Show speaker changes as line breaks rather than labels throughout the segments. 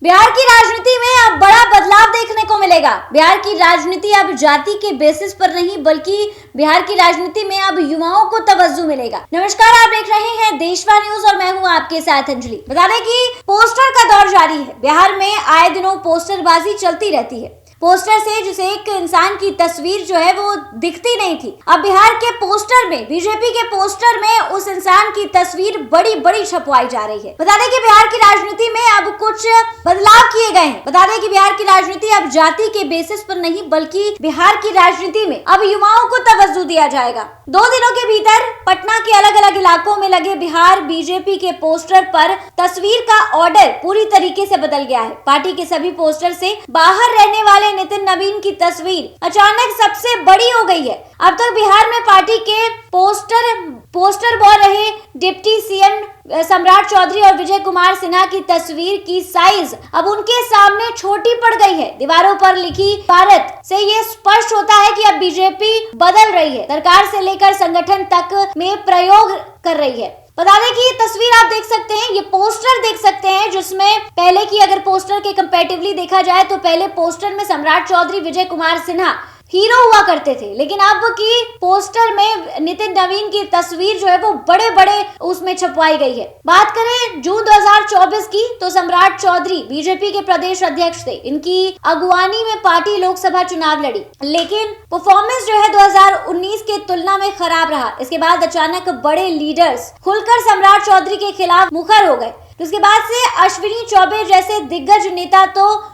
बिहार की राजनीति में अब बड़ा बदलाव देखने को मिलेगा। बिहार की राजनीति अब जाति के बेसिस पर नहीं बल्कि बिहार की राजनीति में अब युवाओं को तवज्जो मिलेगा। नमस्कार, आप देख रहे हैं देशवा न्यूज और मैं हूं आपके साथ अंजलि। बता दें कि पोस्टर का दौर जारी है। बिहार में आए दिनों पोस्टरबाजी चलती रहती है। पोस्टर से जिसे एक इंसान की तस्वीर जो है वो दिखती नहीं थी, अब बिहार के पोस्टर में, बीजेपी के पोस्टर में उस इंसान की तस्वीर बड़ी बड़ी छपवाई जा रही है। बता दें कि बिहार की राजनीति में अब कुछ बदलाव किए गए हैं। बता दें कि बिहार की राजनीति अब जाति के बेसिस पर नहीं बल्कि बिहार की राजनीति में अब युवाओं को तवज्जो दिया जाएगा। 2 दिनों के भीतर पटना के अलग अलग इलाकों में लगे बिहार बीजेपी के पोस्टर पर तस्वीर का ऑर्डर पूरी तरीके से बदल गया है। पार्टी के सभी पोस्टर से बाहर रहने वाले नितिन नवीन की तस्वीर अचानक सबसे बड़ी हो गई है। अब तक बिहार में पार्टी के पोस्टर बॉय रहे डिप्टी सीएम सम्राट चौधरी और विजय कुमार सिन्हा की तस्वीर की साइज अब उनके सामने छोटी पड़ गई है। दीवारों पर लिखी भारत से ये स्पष्ट होता है कि अब बीजेपी बदल रही है, सरकार से लेकर संगठन तक में प्रयोग कर रही है। बता दें कि ये तस्वीर आप देख सकते हैं, ये पोस्टर देख सकते हैं, जिसमें पहले की अगर पोस्टर के कंपैरेटिवली देखा जाए तो पहले पोस्टर में सम्राट चौधरी विजय कुमार सिन्हा हीरो हुआ करते थे, लेकिन अब की पोस्टर में नितिन नवीन की तस्वीर जो है वो बड़े बड़े उसमें छपवाई गई है। बात करें जून 2024 की तो सम्राट चौधरी बीजेपी के प्रदेश अध्यक्ष थे। इनकी अगुवानी में पार्टी लोकसभा चुनाव लड़ी, लेकिन परफॉर्मेंस जो है 2019 के तुलना में खराब रहा। इसके बाद अचानक बड़े लीडर्स खुलकर सम्राट चौधरी के खिलाफ मुखर हो गए। उसके बाद से अश्विनी चौबे जैसे दिग्गज नेता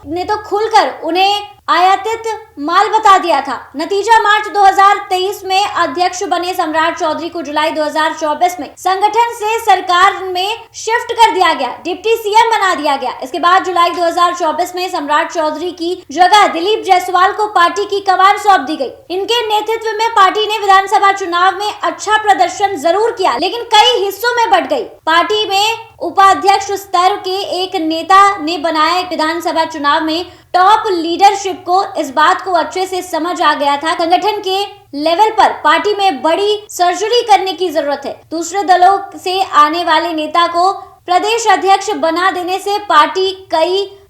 ने तो खुलकर उन्हें आयातित माल बता दिया था। नतीजा मार्च 2023 में अध्यक्ष बने सम्राट चौधरी को जुलाई 2024 में संगठन से सरकार में शिफ्ट कर दिया गया, डिप्टी सीएम बना दिया गया। इसके बाद जुलाई 2024 में सम्राट चौधरी की जगह दिलीप जायसवाल को पार्टी की कमान सौंप दी गई। इनके नेतृत्व में पार्टी ने विधानसभा चुनाव में अच्छा प्रदर्शन जरूर किया, लेकिन कई हिस्सों में बंट गई। पार्टी में उपाध्यक्ष स्तर के एक नेता ने बनाया विधानसभा चुनाव में टॉप लीडरशिप को इस बात को अच्छे से समझ आ गया था संगठन के लेवल पर पार्टी में बड़ी सर्जरी करने की जरूरत है। दूसरे दलों से आने वाले नेता को प्रदेश अध्यक्ष बना देने से पार्टी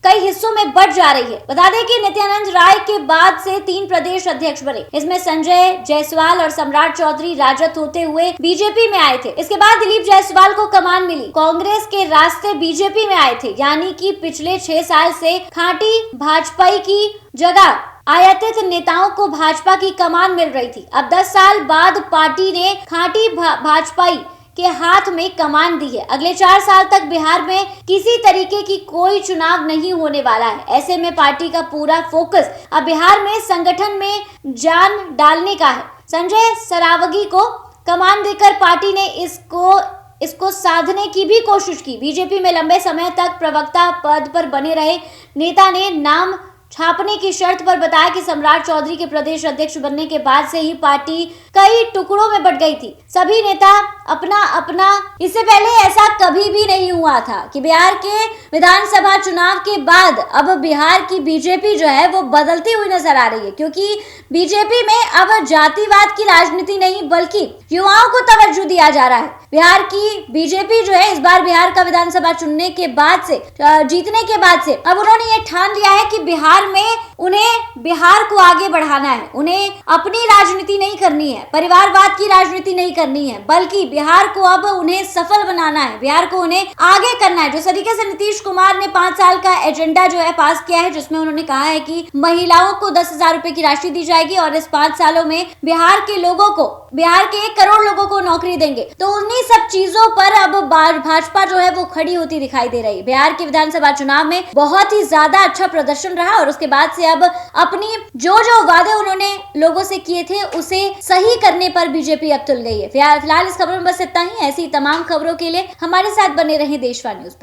कई हिस्सों में बढ़ जा रही है। बता दें कि नित्यानंद राय के बाद से 3 प्रदेश अध्यक्ष बने। इसमें संजय जायसवाल और सम्राट चौधरी राजद होते हुए बीजेपी में आए थे। इसके बाद दिलीप जायसवाल को कमान मिली, कांग्रेस के रास्ते बीजेपी में आए थे। यानी कि पिछले 6 साल से खांटी भाजपाई की जगह आयातित नेताओं को भाजपा की कमान मिल रही थी। अब 10 साल बाद पार्टी ने खांटी भाजपाई के हाथ में कमान दी है। अगले 4 साल तक बिहार में किसी तरीके की कोई चुनाव नहीं होने वाला है। ऐसे में पार्टी का पूरा फोकस अब बिहार में संगठन में जान डालने का है। संजय सरावगी को कमान देकर पार्टी ने इसको साधने की भी कोशिश की। बीजेपी में लंबे समय तक प्रवक्ता पद पर बने रहे नेता ने नाम छापने की शर्त पर बताया कि सम्राट चौधरी के प्रदेश अध्यक्ष बनने के बाद से ही पार्टी कई टुकड़ों में बंट गई थी। सभी नेता अपना इससे पहले ऐसा कभी भी नहीं हुआ था कि बिहार के विधानसभा चुनाव के बाद अब बिहार की बीजेपी जो है वो बदलती हुई नजर आ रही है, क्योंकि बीजेपी में अब जातिवाद की राजनीति नहीं बल्कि युवाओं को तवज्जो दिया जा रहा है। बिहार की बीजेपी जो है इस बार बिहार का विधानसभा चुनने के बाद से जीतने के बाद से अब उन्होंने ये ठान लिया है कि बिहार में उन्हें बिहार को आगे बढ़ाना है। उन्हें अपनी राजनीति नहीं करनी है, परिवारवाद की राजनीति नहीं करनी है, बल्कि बिहार को अब उन्हें सफल बनाना है, बिहार को उन्हें आगे करना है। जो तरीके से नीतीश कुमार ने 5 साल का एजेंडा जो है पास किया है, जिसमें उन्होंने कहा है कि महिलाओं को 10,000 रुपए की राशि दी जाएगी और इस 5 सालों में बिहार के 1 करोड़ लोगों को नौकरी देंगे, तो उन्हीं सब चीजों पर अब भाजपा जो है वो खड़ी होती दिखाई दे रही है। बिहार के विधानसभा चुनाव में बहुत ही ज्यादा अच्छा प्रदर्शन रहा और उसके बाद से अब अपनी जो वादे उन्होंने लोगों से किए थे उसे सही करने पर बीजेपी अब तुल गई है। फिलहाल इस खबर में बस इतना ही। ऐसी तमाम खबरों के लिए हमारे साथ बने रहें देशवा न्यूज पर।